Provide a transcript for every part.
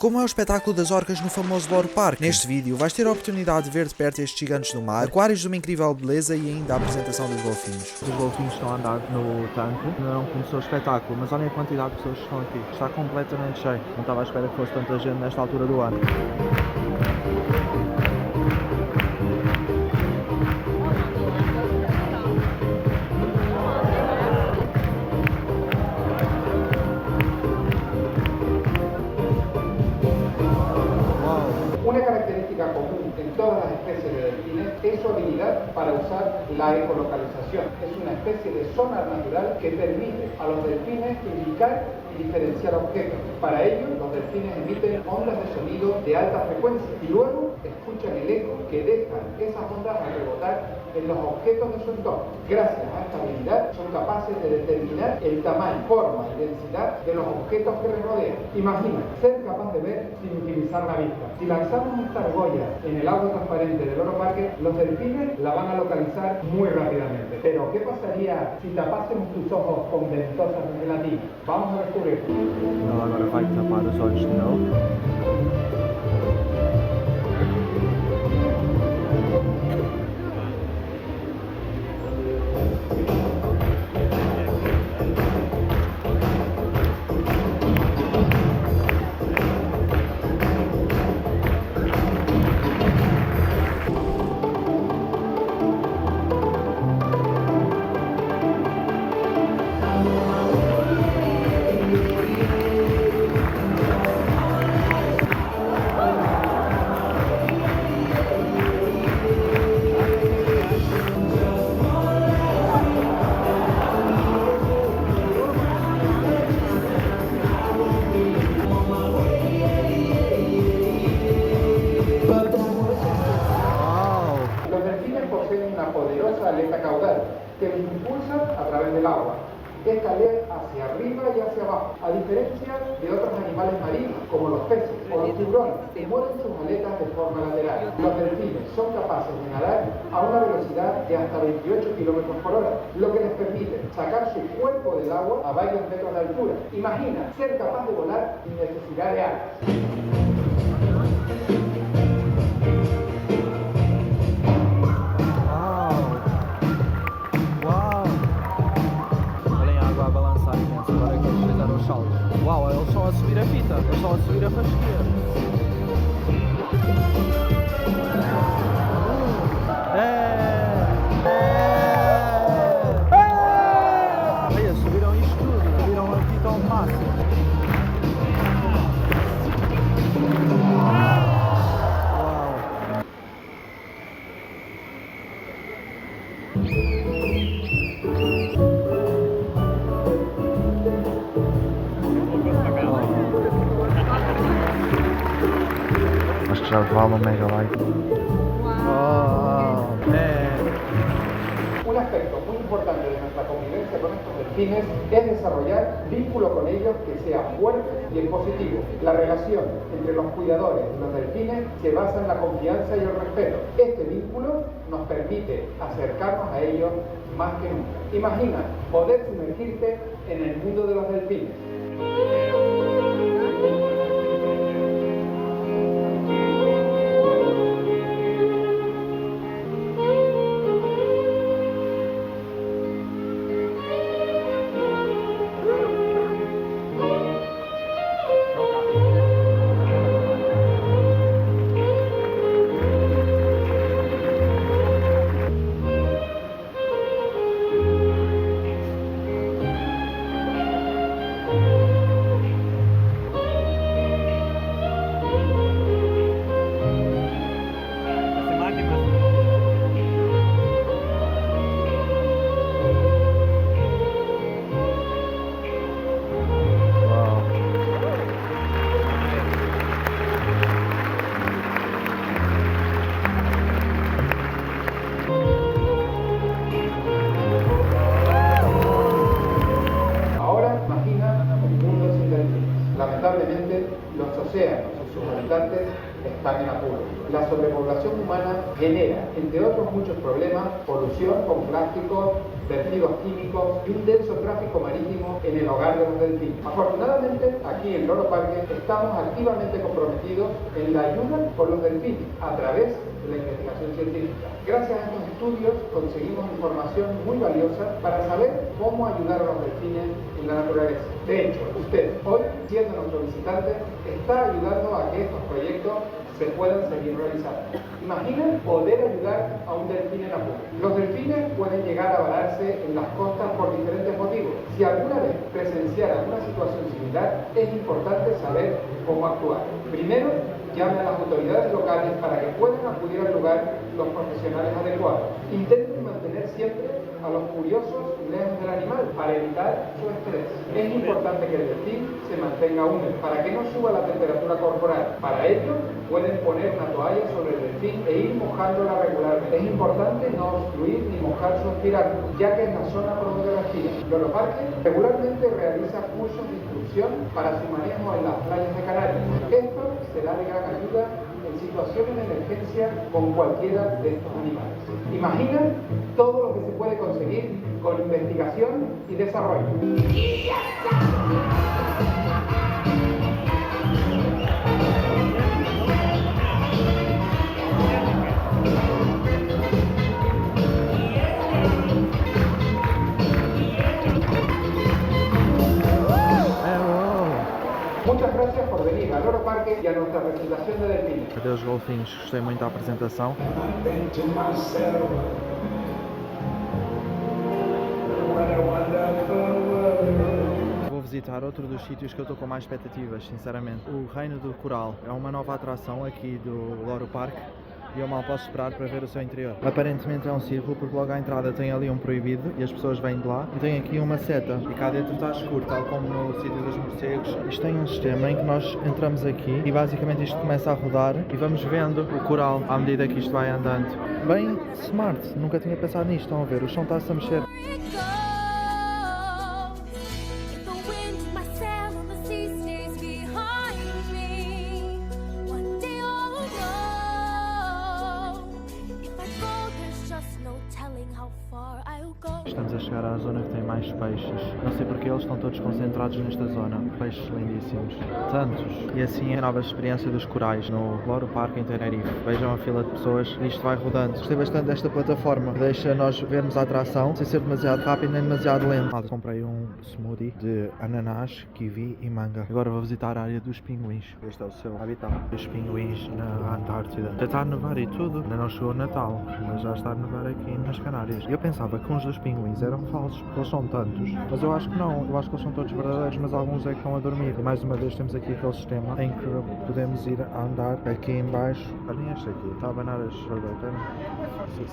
como é o espetáculo das orcas no famoso Lore Park. Neste vídeo vais ter a oportunidade de ver de perto estes gigantes do mar, aquários de uma incrível beleza e ainda a apresentação dos golfinhos. Os golfinhos estão a andar no tanque, não começou o espetáculo, mas olhem a quantidade de pessoas que estão aqui. Está completamente cheio. Não estava à espera que fosse tanta gente nesta altura do ano. Una característica común en todas las especies de delfines es su habilidad para usar la ecolocalización. Es una especie de sonar natural que permite a los delfines indicar y diferenciar objetos. Para ello, los delfines emiten ondas de sonido de alta frecuencia y luego escuchan el eco que dejan esas ondas a rebotar en los objetos de su entorno. Gracias a esta habilidad son capaces de determinar el tamaño, forma y densidad de los objetos que les rodean. Imagina ser capaz de ver sin utilizar la vista. Si lanzamos esta argolla en el agua transparente del Loro Parque, los delfines la van a localizar muy rápidamente. Pero ¿qué pasaría si tapásemos tus ojos con ventosas de gelatina? Vamos a descubrirlo. Ela agora vai tapar os olhos de novo. Aleta caudal que los impulsa a través del agua. Esta aleta hacia arriba y hacia abajo, a diferencia de otros animales marinos como los peces o los tiburones que mueven sus aletas de forma lateral. Los delfines son capaces de nadar a una velocidad de hasta 28 km por hora, lo que les permite sacar su cuerpo del agua a varios metros de altura. Imagina ser capaz de volar sin necesidad de alas. Uau, eles estão a subir a fita, eles estão a subir a fasquia. Olha, subiram isto tudo, subiram a fita ao máximo. Acho que já vale um mega like. Un aspecto muy importante de nuestra convivencia con estos delfines es desarrollar vínculo con ellos que sea fuerte y en positivo. La relación entre los cuidadores y los delfines se basa en la confianza y el respeto. Este vínculo nos permite acercarnos a ellos más que nunca. Imagina poder sumergirte en el mundo de los delfines. océanos y sus habitantes están en apuros. La sobrepoblación humana genera, entre otros muchos problemas, polución con plásticos, vertidos químicos y un denso tráfico marítimo en el hogar de los delfines. Afortunadamente, aquí en Loro Parque estamos activamente comprometidos en la ayuda por los delfines a través de la investigación científica. Gracias a estos estudios conseguimos información muy valiosa para saber cómo ayudar a los delfines en la naturaleza. De hecho, usted hoy, siendo nuestro visitante, está ayudando a que estos proyectos se puedan seguir realizando. Imaginen poder ayudar a un delfín en apuro. Los delfines pueden llegar a vararse en las costas por diferentes motivos. Si alguna vez presenciara alguna situación similar, es importante saber cómo actuar. Primero, llame a las autoridades locales para que puedan acudir al lugar los profesionales adecuados. Intenten mantener siempre a los curiosos lejos del animal para evitar su estrés. Es importante que el delfín se mantenga húmedo para que no suba la temperatura corporal. Para ello, pueden poner una toalla sobre el delfín e ir mojándola regularmente. Es importante no obstruir ni mojar su espiráculo, ya que es la zona por donde respira. Loro Parque regularmente realiza cursos de instrucción para su manejo en las playas de Canarias. Esto será de gran ayuda en situaciones de emergencia con cualquiera de estos animales. Imagina todo lo que se puede conseguir con investigación y desarrollo. Muchas gracias por venir a Loro Parque y a nuestra presentación de delfines. Adeus golfinhos, gostei muito da apresentação. Vou visitar outro dos sítios que eu estou com mais expectativas, sinceramente. O Reino do Coral é uma nova atração aqui do Loro Parque e eu mal posso esperar para ver o seu interior. Aparentemente é um círculo porque logo à entrada tem ali um proibido e as pessoas vêm de lá. E tem aqui uma seta e cá dentro está escuro, tal como no sítio dos morcegos. Isto tem um sistema em que nós entramos aqui e basicamente isto começa a rodar e vamos vendo o coral à medida que isto vai andando. Bem smart, nunca tinha pensado nisto, estão a ver, o chão está-se a mexer. Estamos a chegar à zona que tem mais peixes. Não sei porque eles estão todos concentrados nesta zona. Peixes lindíssimos. Tantos. E assim é a nova experiência dos corais no Loro Parque em Tenerife. Vejam a fila de pessoas e isto vai rodando. Gostei bastante desta plataforma. Deixa nós vermos a atração sem ser demasiado rápido nem demasiado lento. Comprei um smoothie de ananás, kiwi e manga. Agora vou visitar a área dos pinguins. Este é o seu habitat. Os pinguins na Antártida. Já está a nevar e tudo. Ainda não chegou o Natal, mas já está a nevar aqui nas Canárias. Eu pensava que uns dos pinguins eram falsos, porque eles são tantos, mas eu acho que não, eu acho que eles são todos verdadeiros, mas alguns é que estão a dormir. E mais uma vez temos aqui aquele sistema em que podemos ir a andar aqui em baixo. Olhem este aqui, está a abanar as barbatanas.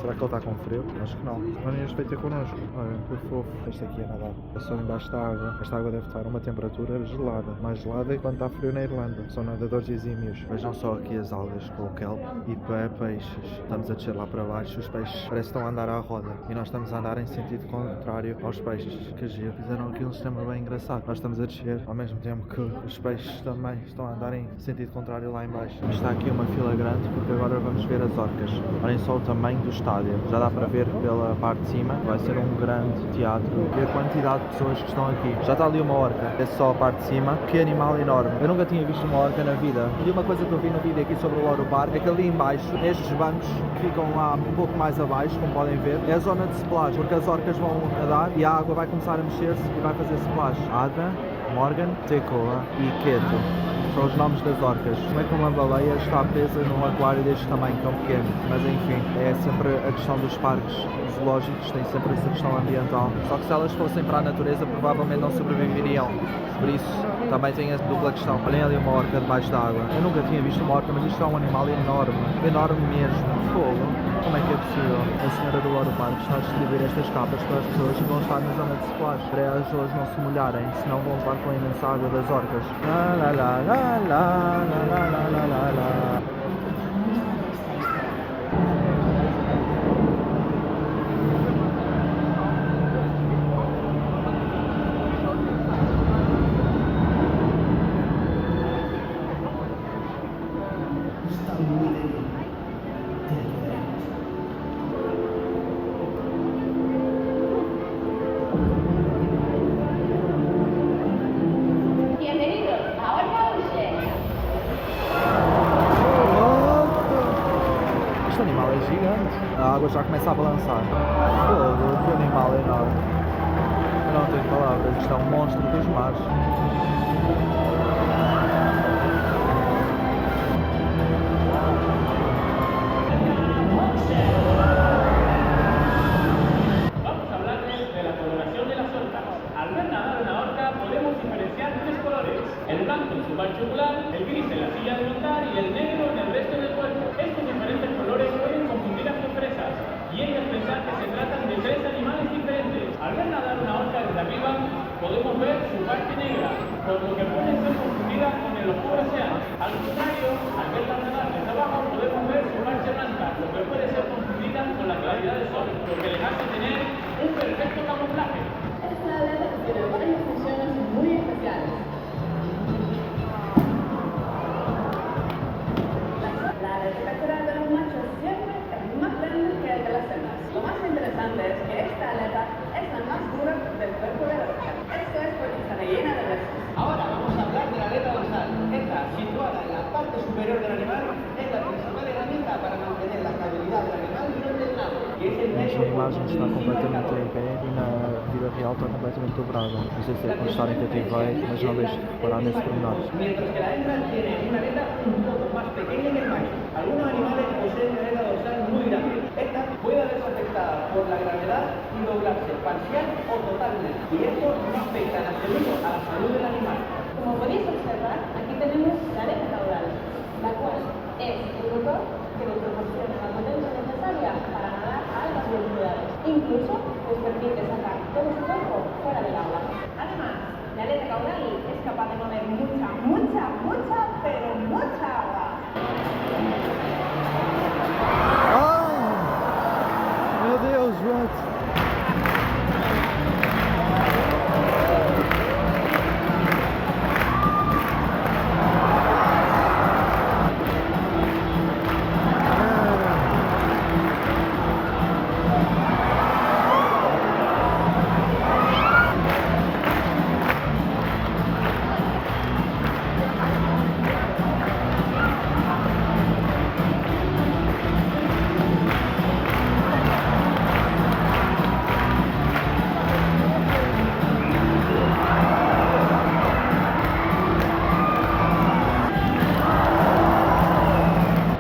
Será que ele está com frio? Acho que não. Olhem este feito connosco, olha, que fofo. Este aqui é nadar, passou embaixo da água. Esta água deve estar a uma temperatura gelada, mais gelada que quando está frio na Irlanda. São nadadores exímios. Vejam só aqui as algas com o kelp e peixes. Estamos a descer lá para baixo, os peixes parecem que estão a andar à roda e nós estamos a andar em sentido contrário aos peixes. Que giro. Fizeram aqui um sistema bem engraçado. Nós estamos a descer ao mesmo tempo que os peixes também estão a andar em sentido contrário lá em baixo. Está aqui uma fila grande porque agora vamos ver as orcas. Olhem só o tamanho do estádio. Já dá para ver pela parte de cima. Vai ser um grande teatro. E a quantidade de pessoas que estão aqui. Já está ali uma orca. É só a parte de cima. Que animal enorme. Eu nunca tinha visto uma orca na vida. E uma coisa que eu vi no vídeo aqui sobre o Loro Parque é que ali em baixo, nestes bancos que ficam lá um pouco mais abaixo, como podem ver, é a zona de splash, porque as orcas vão nadar e a água vai começar a mexer-se e vai fazer splash. Ada, Morgan, Tekoa e Keto são os nomes das orcas. Como é que uma baleia está presa num aquário deste tamanho tão pequeno? Mas enfim, é sempre a questão dos parques zoológicos, tem sempre essa questão ambiental. Só que se elas fossem para a natureza, provavelmente não sobreviveriam. Por isso, também tem a dupla questão. Olhem ali uma orca debaixo da água. Eu nunca tinha visto uma orca, mas isto é um animal enorme. Enorme mesmo. Fogo. Como é que é possível? A senhora do Loro Parque está a distribuir estas capas para as pessoas que vão estar na zona de splash, para as pessoas não se molharem, senão vão levar com a imensa água das orcas. La la la la la la la la la la. Este animal é gigante. A água já começa a balançar. Fogo, que animal enorme. Eu não tenho palavras, isto é um monstro dos mares. Vamos a hablarles de la coloración de las orcas. Al ver nadar una orca podemos diferenciar tres colores: el blanco en su mancha ocular, el gris en la silla de montar y el negro en el resto del cuerpo. Estos diferentes colores pueden confundir a sus presas y ellas pensar que se tratan de tres animales diferentes. Al ver nadar una orca desde arriba podemos ver su parte negra, por lo que puede ser confundida con el oscuro océano. Al contrario, al verla nadar desde abajo podemos ver su mancha blanca, lo que puede ser confundida con la claridad del sol, lo que les hace tener un perfecto camuflaje. Esta aleta tiene varias funciones muy especiales. La aleta pectoral de los machos siempre es más grande que el de las hembras. Lo más interesante es que esta aleta es la más dura del cuerpo de la orca. Esto es porque está rellena de huesos. Ahora vamos a hablar de la aleta dorsal. Esta, situada en la parte superior del animal, es la principal herramienta para mantener la estabilidad del animal durante el nado. Y es el Esta medio imagem está completamente em pé e na vida real está completamente dobrada. Não sei se é por estar em cativeiro, mas não deixo de reparar nesse pormenor. Mientras que la hembra tiene una aleta un poco más pequeña que el macho. Algunos animales poseen una aleta dorsal muy grande. Esta puede verse afectada por la gravedad y doblarse parcial o totalmente. Y esto no afecta en absoluto a la salud del animal. Como podéis observar, aquí tenemos la aleta caudal, la cual es el motor que nos proporciona la potencia necesaria para nadar a altas velocidades. Incluso nos permite sacar todo su cuerpo fuera del agua. Además, la aleta caudal es capaz de mover mucha, pero mucha agua. Meu Deus, what?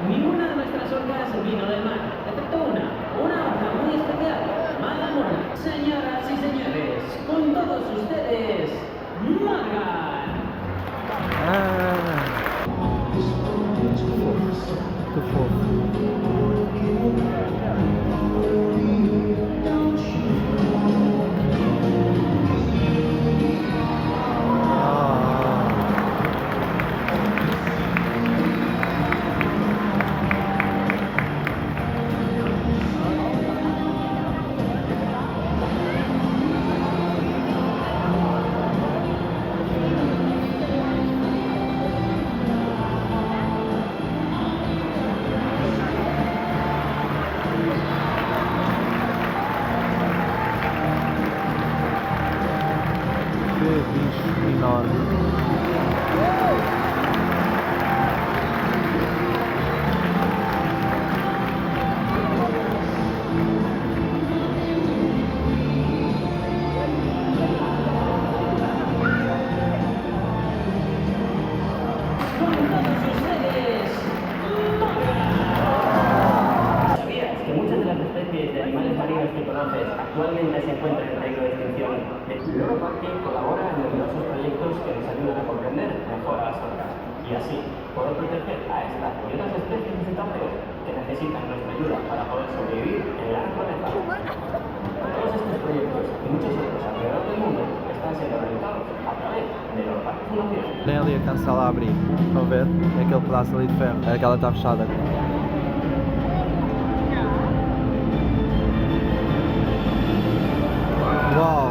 Ninguna de nuestras orcas vino del mar, excepto una orca muy especial, Magamora. Señoras y señores, con todos ustedes, Magan. Que fofo. Que bicho enorme. Con todos ustedes, ¿Sabías que muchas de las especies de animales marinos que conoces actualmente se encuentran en peligro de extinción? El Loro Parque colabora en numerosos proyectos que nos ayudan a comprender mejor a las orcas y así poder proteger a estas y otras especies visitantes que necesitan nuestra ayuda para poder sobrevivir en el gran planeta. Todos estos proyectos y muchos otros alrededor del mundo están siendo realizados a través de Loro Parque Fundación. Nem ali a cancela a abrir. Estão a ver? É aquele pedaço ali de ferro. É aquela que está fechada. Uau! Uau.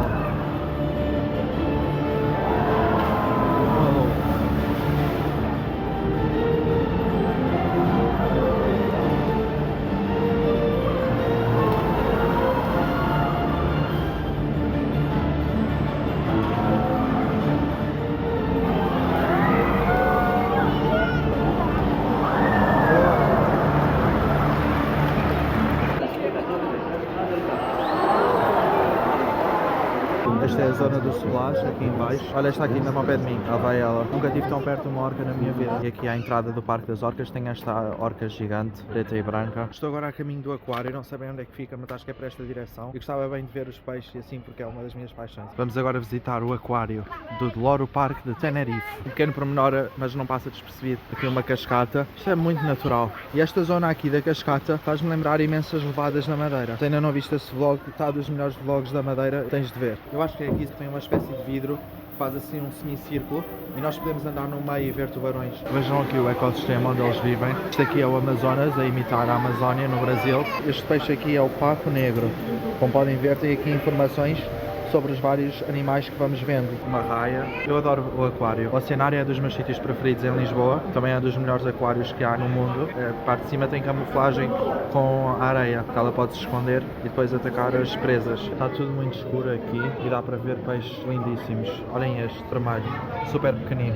zona do Splash, aqui em baixo. Olha, está aqui mesmo ao pé de mim. Lá vai ela. Nunca tive tão perto de uma orca na minha vida. E aqui à entrada do Parque das Orcas tem esta orca gigante, preta e branca. Estou agora a caminho do aquário, não sei bem onde é que fica, mas acho que é para esta direção. Eu gostava bem de ver os peixes assim, porque é uma das minhas paixões. Vamos agora visitar o aquário do Loro Park de Tenerife. Um pequeno pormenor, mas não passa despercebido. Aqui uma cascata. Isto é muito natural. E esta zona aqui da cascata faz-me lembrar imensas levadas na Madeira. Se ainda não viste esse vlog, está dos melhores vlogs da Madeira, tens de ver. Eu acho que é aqui que tem uma espécie de vidro, faz assim um semicírculo e nós podemos andar no meio e ver tubarões. Vejam aqui o ecossistema onde eles vivem. Este aqui é o Amazonas, a imitar a Amazónia no Brasil. Este peixe aqui é o paco negro. Como podem ver, tem aqui informações sobre os vários animais que vamos vendo. Uma raia. Eu adoro o aquário. O Oceanário é dos meus sítios preferidos em Lisboa. Também é dos melhores aquários que há no mundo. A parte de cima tem camuflagem com a areia, que ela pode se esconder e depois atacar as presas. Está tudo muito escuro aqui e dá para ver peixes lindíssimos. Olhem este, vermelho, super pequenino.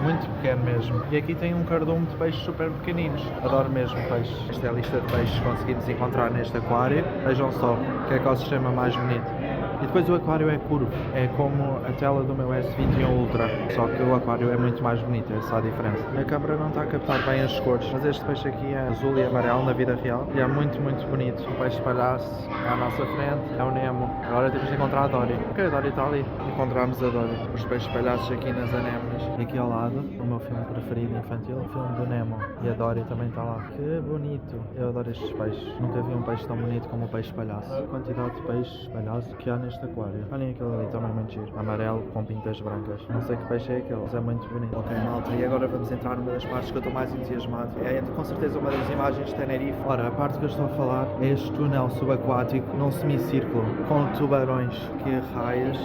Muito pequeno mesmo. E aqui tem um cardume de peixes super pequeninos. Adoro mesmo peixes. Esta é a lista de peixes que conseguimos encontrar neste aquário. Vejam só que ecossistema mais bonito. E depois o aquário é curvo, é como a tela do meu S21 Ultra, só que o aquário é muito mais bonito, é essa a diferença. A câmera não está a captar bem as cores, mas este peixe aqui é azul e amarelo na vida real e é muito, muito bonito. O peixe palhaço à nossa frente é o Nemo. Agora temos de encontrar a Dory. Ok, a Dory está ali. Encontramos a Dory. Os peixes palhaços aqui nas anémonas. E aqui ao lado, o meu filme preferido infantil, o filme do Nemo. E a Dory também está lá. Que bonito. Eu adoro estes peixes. Nunca vi um peixe tão bonito como o peixe palhaço. A quantidade de peixes palhaço que há neste aquário. Olhem aquele ali, também muito giro. Amarelo com pintas brancas. Não sei que peixe é aquele, mas é muito bonito. Ok, malta, e agora vamos entrar numa das partes que eu estou mais entusiasmado. É com certeza uma das imagens de Tenerife. Ora, a parte que eu estou a falar é este túnel subaquático num semicírculo com tubarões. Que raias.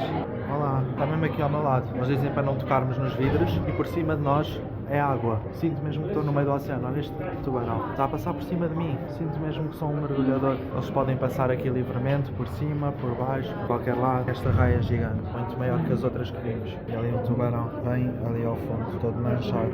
Olha lá, está mesmo aqui ao meu lado. Eles dizem para não tocarmos nos vidros e por cima de nós é água. Sinto mesmo que estou no meio do oceano. Olha este tubarão. Está a passar por cima de mim. Sinto mesmo que sou um mergulhador. Eles podem passar aqui livremente, por cima, por baixo, por qualquer lado. Esta raia é gigante, muito maior que as outras que vimos. E ali um tubarão vem ali ao fundo, todo manchado.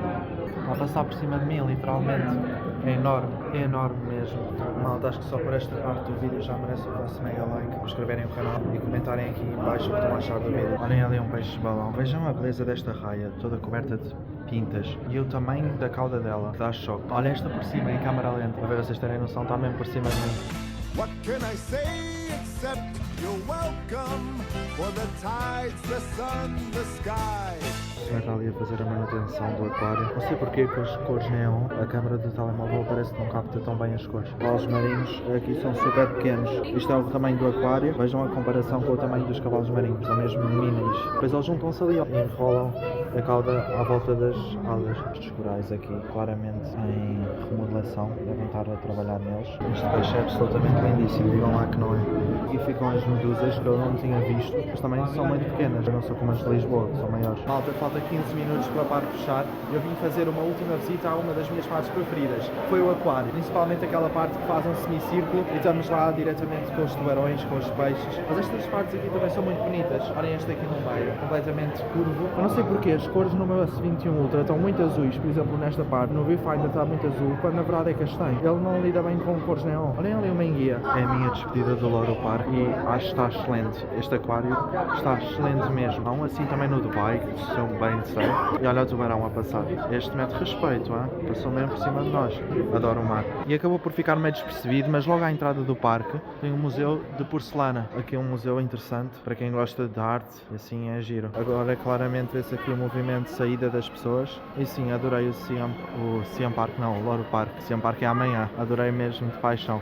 Está a passar por cima de mim, literalmente. É enorme mesmo. Malta, acho que só por esta parte do vídeo já merece o vosso mega like, subscreverem o canal e comentarem aqui em baixo o que estão a achar do vídeo. Olhem ali um peixe balão. Vejam a beleza desta raia, toda coberta de pintas e o tamanho da cauda dela, que dá choque. Olha esta por cima em câmera lenta, para ver vocês terem noção, está mesmo por cima de mim. What can I say except you're welcome for the tides, the sun, the sky. O senhor está ali a fazer a manutenção do aquário. Não sei porque com as cores neon a câmera do telemóvel parece que não capta tão bem as cores. Os cavalos marinhos aqui são super pequenos. Isto é o tamanho do aquário. Vejam a comparação com o tamanho dos cavalos marinhos. São mesmo minis. Depois eles juntam-se ali e enrolam a cauda à volta das alas. Estes corais aqui claramente em remodelação. Devem estar a trabalhar neles. Este peixe é absolutamente lindíssimo. Digam lá que não é. Aqui ficam as medusas que eu não tinha visto. Mas também são muito pequenas. Eu não sou como as de Lisboa, que são maiores. Malta, falta 15 minutos para o parque fechar. Eu vim fazer uma última visita a uma das minhas partes preferidas. Foi o aquário. Principalmente aquela parte que faz um semicírculo e estamos lá diretamente com os tubarões, com os peixes. Mas estas partes aqui também são muito bonitas. Olhem este aqui no meio, completamente curvo. Eu não sei porquê, as cores no meu S21 Ultra estão muito azuis. Por exemplo, nesta parte, no viewfinder está muito azul, quando na verdade é castanho. Ele não lida bem com cores neon. Olhem ali uma enguia. É a minha despedida do Loro Park e acho que está excelente. Este aquário está excelente mesmo. Há um assim também no Dubai, que são bem sei. E olha o tubarão a passar. Este mete respeito, hein? Passou mesmo por cima de nós. Adoro o mar. E acabou por ficar meio despercebido, mas logo à entrada do parque tem um museu de porcelana. Aqui é um museu interessante para quem gosta de arte. E assim é giro. Agora claramente vê-se aqui o movimento de saída das pessoas. E sim, adorei o Siam Park, não, o Loro Park. O Siam Park é amanhã. Adorei mesmo de paixão.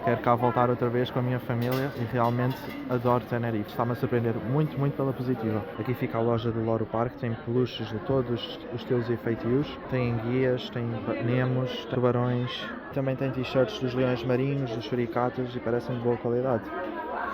Quero cá voltar outra vez com a minha família e realmente adoro Tenerife. Está-me a surpreender muito, muito pela positiva. Aqui fica a loja do Loro Park, tem peluches de todos os estilos e feitios. Tem guias, tem nemos, tubarões. Também tem t-shirts dos leões marinhos, dos suricatos e parecem de boa qualidade.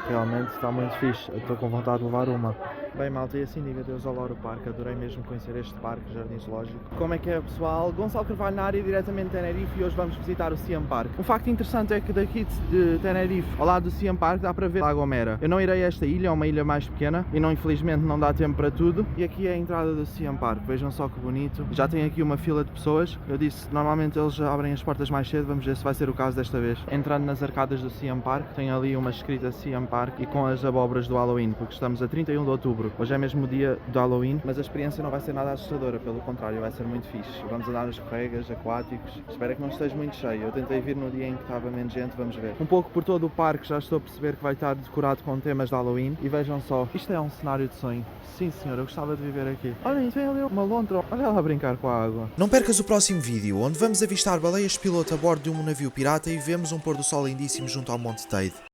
Realmente está muito fixe. Eu estou com vontade de levar uma. Bem, malta, e assim diga adeus ao Loro Park. Adorei mesmo conhecer este parque, Jardim Zoológico. Como é que é, pessoal? Gonçalo Carvalho na área, diretamente de Tenerife, e hoje vamos visitar o Siam Park. Um facto interessante é que daqui de Tenerife, ao lado do Siam Park, dá para ver a Gomera. Eu não irei a esta ilha, é uma ilha mais pequena, e não, infelizmente não dá tempo para tudo. E aqui é a entrada do Siam Park. Vejam só que bonito. Já tem aqui uma fila de pessoas. Eu disse, normalmente eles abrem as portas mais cedo, vamos ver se vai ser o caso desta vez. Entrando nas arcadas do Siam Park, tem ali uma escrita Siam Park e com as abóboras do Halloween, porque estamos a 31 de outubro. outubro. Hoje é mesmo o dia do Halloween, mas a experiência não vai ser nada assustadora, pelo contrário, vai ser muito fixe. Vamos andar nos escorregas aquáticos, espero que não esteja muito cheio. Eu tentei vir no dia em que estava menos gente, vamos ver. Um pouco por todo o parque já estou a perceber que vai estar decorado com temas de Halloween. E vejam só, isto é um cenário de sonho. Sim senhor, eu gostava de viver aqui. Olhem, tem ali uma lontra, olha lá a brincar com a água. Não percas o próximo vídeo, onde vamos avistar baleias piloto a bordo de um navio pirata e vemos um pôr do sol lindíssimo junto ao Monte Teide.